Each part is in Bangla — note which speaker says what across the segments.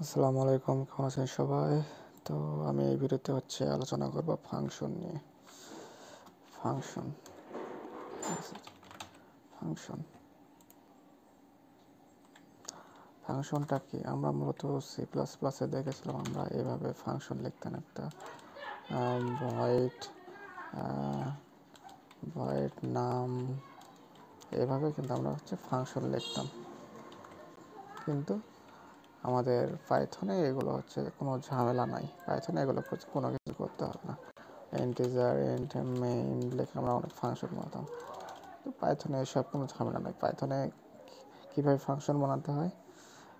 Speaker 1: আসসালামু আলাইকুম, কেমন আছেন সবাই? তো আমি এই ভিডিওতে আলোচনা করব ফাংশন নিয়ে। ফাংশন ফাংশন ফাংশনটা কি? আমরা মূলত C++-এ দেখেছিলাম আমরা এভাবে ফাংশন লিখতাম। একটা ভয়েড ভয়েড নাম, এভাবে কিন্তু আমরা ফাংশন লিখতাম। কিন্তু আমাদের পাইথনে এগুলো কোনো ঝামেলা নাই। পাইথনে এগুলো কোনো কিছু করতে হবে না। ইন্টিজার, ইন্ট, মেইন লিখে আমরা অনেক ফাংশন বানাতাম। তো পাইথনে এসব কোনো ঝামেলা নেই। পাইথনে কীভাবে ফাংশন বানাতে হয়,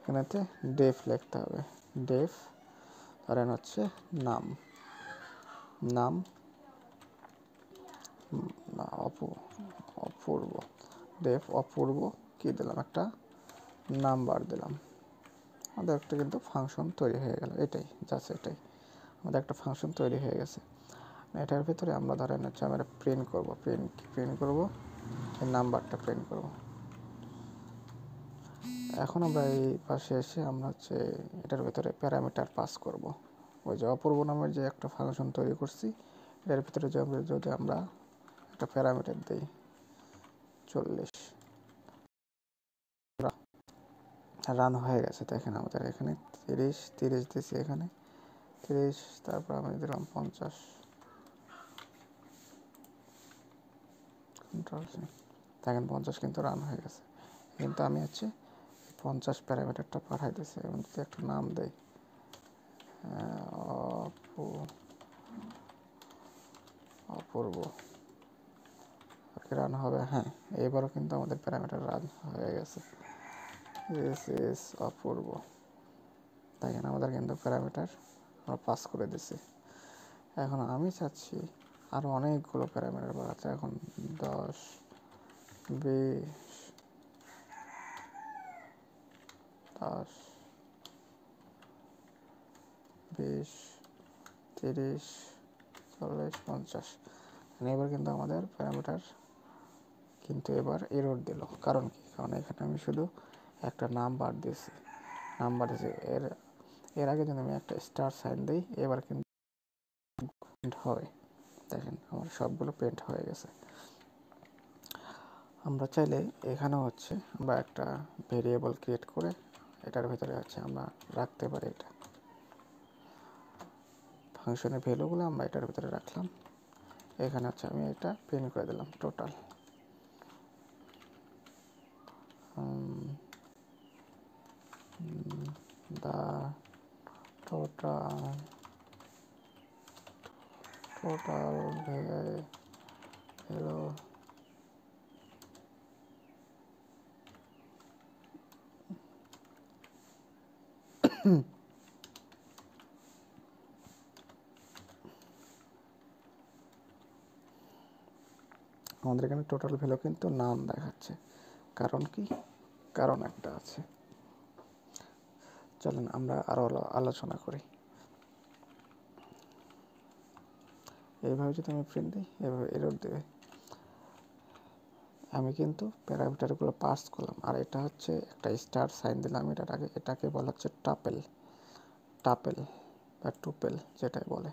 Speaker 1: এখানেতে ডেফ লিখতে হবে। ডেফ ধরেন নাম নাম অপূর্ব। ডেফ অপূর্ব কি দিলাম, একটা নাম্বার দিলাম। আমাদের একটা কিন্তু ফাংশন তৈরি হয়ে গেল। এটাই আমাদের একটা ফাংশন তৈরি হয়ে গেছে। এটার ভিতরে আমরা ধরেন আমরা প্রিন্ট করব এই নাম্বারটা প্রিন্ট করব। এখন আমরা এই পাশে এসে আমরা এটার ভিতরে প্যারামিটার পাস করব। ওই যে অপূর্ব নামের যে একটা ফাংশন তৈরি করছি, এটার ভিতরে যদি আমরা একটা প্যারামিটার দিই 40, রান হয়ে গেছে। দেখেন আমাদের এখানে 30 দিয়েছি, এখানে 30, তারপর আমি দিলাম 50। দেখেন 50 কিন্তু রান হয়ে গেছে। কিন্তু আমি 50 প্যারামিটারটা পাঠাই দিয়েছি। এবং যদি একটা নাম দেই অপূর্ব, রান হবে। হ্যাঁ, এবারও কিন্তু আমাদের প্যারামিটার রান হয়ে গেছে। দিস ইজ অপূর্ব। দেখেন আমাদের কিন্তু প্যারামিটার আমরা পাস করে দিছি। এখন আমি চাচ্ছি আরও অনেকগুলো প্যারামিটার বাড়াতে। এখন 10, 20, 30, 40, 50। এবার কিন্তু আমাদের প্যারামিটার কিন্তু এবার এরর দিল। কারণ কি? কারণ এখানে আমি শুধু একটা নাম্বার দিয়েছি। এর আগে যদি আমি একটা স্টার সাইন দিই, এবার কিন্তু প্রিন্ট হবে। দেখেন আমার সবগুলো প্রিন্ট হয়ে গেছে। আমরা চাইলে এখানেও আমরা একটা ভেরিয়েবল ক্রিয়েট করে এটার ভিতরে আমরা রাখতে পারি। এটা ফাংশনের ভ্যালুগুলো আমরা এটার ভিতরে রাখলাম। এখানে আমি এটা প্রিন্ট করে দিলাম টোটাল। the total value আমাদের এখানে টোটাল ভ্যালু কিন্তু নাম দেখাচ্ছে। কারণ কি? কারণ একটা আছে। চলেন আমরা আরো আলোচনা করি। এইভাবে যদি আমি প্রিন্ট দিই, এভাবে এরর দেবে। আমি কিন্তু প্যারামিটারগুলো পাস করলাম। আর এটা একটা স্টার সাইন দিলাম। এটাকে বলা টাপেল বা টুপেল, যেটাই বলে।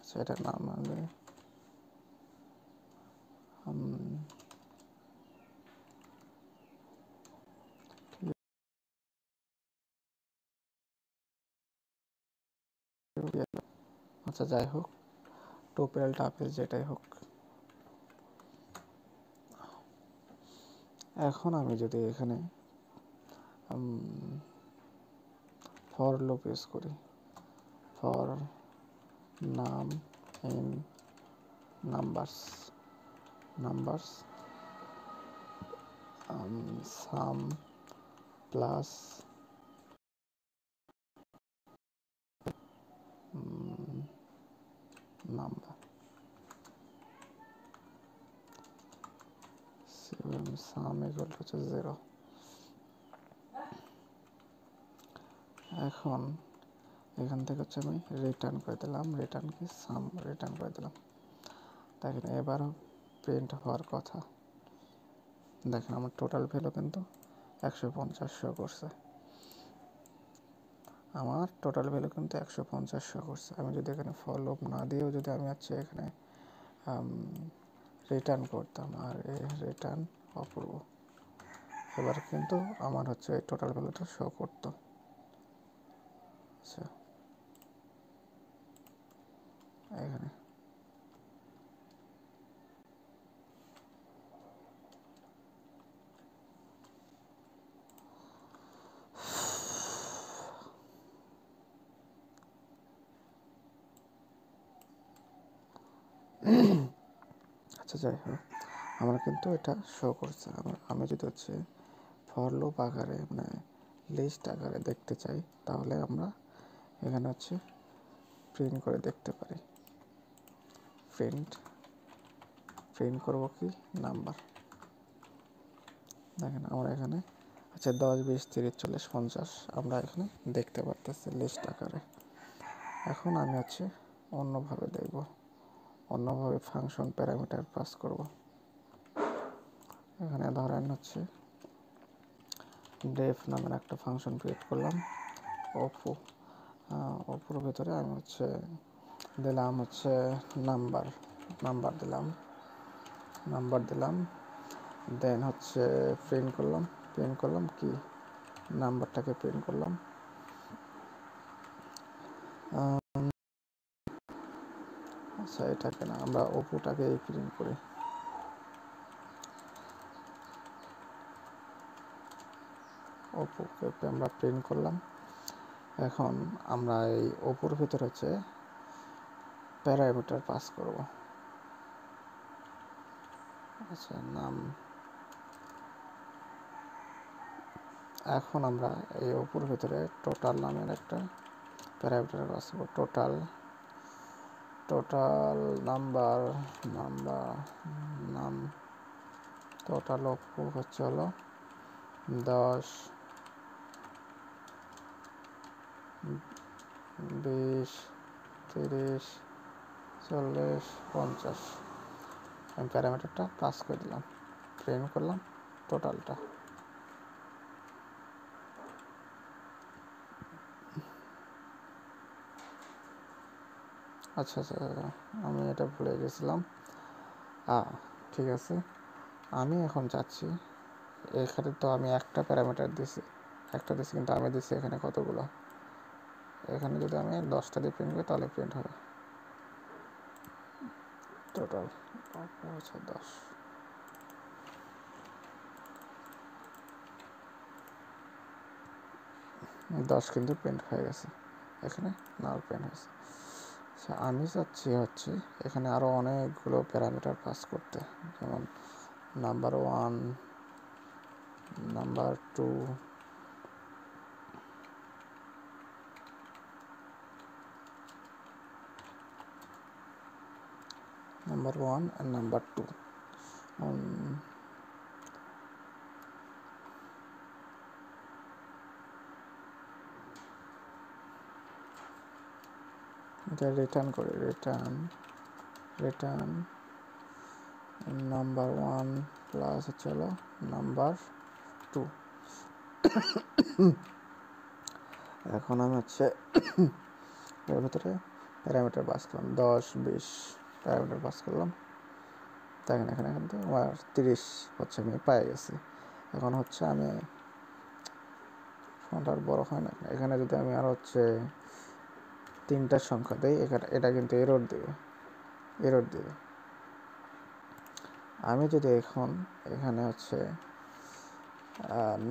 Speaker 1: সেটার নাম আমি যাই হোক, টুপেল টাপেল যেটাই হোক। এখন আমি যদি এখানে ফর লুপ ইউজ করি, ফর নাম in numbers some plus number, some equal to 0। এখন এখান থেকে আমি রিটার্ন করে দিলাম। সাম রিটার্ন করে দিলাম। দেখেন এবারও প্রিন্ট হওয়ার কথা। দেখেন আমার টোটাল ভ্যালু কিন্তু 150 শো করছে। আমার টোটাল ভ্যালু কিন্তু 150 শো করছে। আমি যদি এখানে ফর লুপ না দিয়েও যদি আমি হচ্ছে এখানে রিটার্ন করতাম আর রিটার্ন অপূর্ব, এবার কিন্তু আমার হচ্ছে এই টোটাল ভ্যালুটা শো করতো। আচ্ছা এখানে আচ্ছা যাই হোক, আমার কিন্তু এটা শো করছে। আমি যদি হচ্ছে ফর লুপ আকারে মানে লিস্ট আকারে দেখতে চাই, তাহলে আমরা এখানে হচ্ছে প্রিন্ট করে দেখতে পারি। প্রিন্ট করব কি নাম্বার, দেখেন আমরা এখানে আচ্ছা 10, 20, 30, 40, 50 আমরা এখানে দেখতে পারতেছি লিস্ট আকারে। এখন আমি হচ্ছে অন্যভাবে দেখব, অন্যভাবে ফাংশন প্যারামিটার পাস করব। এখানে ধরেন হচ্ছে ডেফ নামের একটা ফাংশন ক্রিয়েট করলাম। অপুর ভিতরে আমি হচ্ছে দিলাম হচ্ছে নাম্বার দিলাম, দেন হচ্ছে প্রিন্ট করলাম কি নাম্বারটাকে প্রিন্ট করলাম। আচ্ছা এটাকে না, আমরা অপুটাকে প্রিন্ট করি। অপুকে আমরা প্রিন্ট করলাম। এখন আমরা এই অপুর ভিতরে হচ্ছে প্যারামিটার পাস করব। আচ্ছা নাম, এখন আমরা এই অপুর ভিতরে টোটাল নামের একটা প্যারামিটার পাস করব। টোটাল নাম্বার নাম টোটাল অপু হচ্ছে হলো 10, 20, 30, 40, 50 আমি প্যারামিটারটা পাস করে দিলাম, প্রিন্ট করলাম টোটালটা। আচ্ছা আমি এটা ভুলে গেছিলাম। ঠিক আছে, আমি এখন যাচ্ছি এখানে, তো আমি একটা প্যারামিটার দিছি কিন্তু আমি দিছি এখানে কতগুলো। এখানে যদি আমি 10টা দিয়ে প্রিন্ট করি তাহলে প্রিন্ট হবে টোটাল। আচ্ছা 10 কিন্তু প্রিন্ট হয়ে গেছে, এখানে নাও প্রিন্ট হয়েছে। আচ্ছা আমি চাচ্ছি হচ্ছে এখানে আরও অনেকগুলো প্যারামিটার পাস করতে, যেমন number 1, number 2, number 1 and number 2। এটা রিটার্ন করি, রিটার্ন নাম্বার 1 প্লাস হচ্ছে হলো নাম্বার 2। এখন আমি হচ্ছে এর ভিতরে প্যারামিটার পাস করলাম 10, 20 প্যারামিটার পাস করলাম। দেখেন এখানে কিন্তু আমার 30 হচ্ছে আমি পেয়ে গেছি। এখন হচ্ছে আমি ফন্ট আর বড় হয় না, এখানে যদি আমি আর হচ্ছে 3টা সংখ্যা দিই এটা কিন্তু এরর দিবে। আমি যদি এখন এখানে হচ্ছে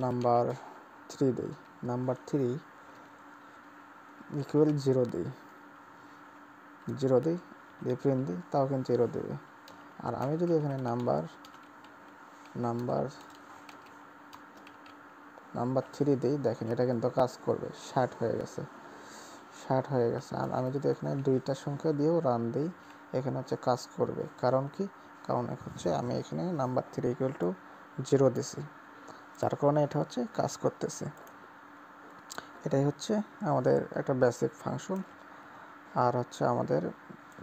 Speaker 1: নাম্বার 3 দিই, নাম্বার 3 ইকুয়াল 0 দিই দিয়ে প্রিন্ট দিই, তাও কিন্তু এরর দেবে। আর আমি যদি এখানে নাম্বার 3 দিই, দেখেন এটা কিন্তু কাজ করবে, 60 হয়ে গেছে। আর আমি যদি এখানে 2টা সংখ্যা দিয়েও রান দিই, এখানে হচ্ছে কাজ করবে। কারণ কি, কারণ হচ্ছে আমি এখানে নাম্বার 3 ইকুয়াল টু 0 দিছি, যার কারণে এটা হচ্ছে কাজ করতেছে। এটাই হচ্ছে আমাদের একটা বেসিক ফাংশন। আর হচ্ছে আমাদের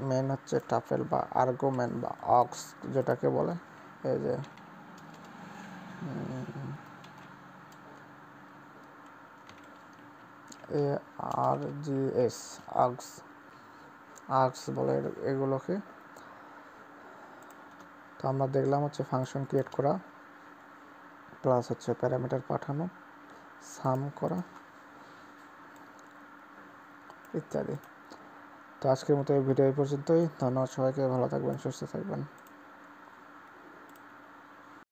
Speaker 1: মেন হচ্ছে টাপেল বা আর্গুমেন্ট বা অক্স যেটাকে বলে, এই যে ARGS আর্গস আর্গস বলে এগুলোকে। তো আমরা দেখলাম হচ্ছে ফাংশন ক্রিয়েট করা, প্লাস হচ্ছে প্যারামিটার পাঠানো, সাম করা ইত্যাদি। তো আজকের মতো এই ভিডিও এই পর্যন্তই। ধন্যবাদ সবাইকে, ভালো থাকবেন, সুস্থ থাকবেন।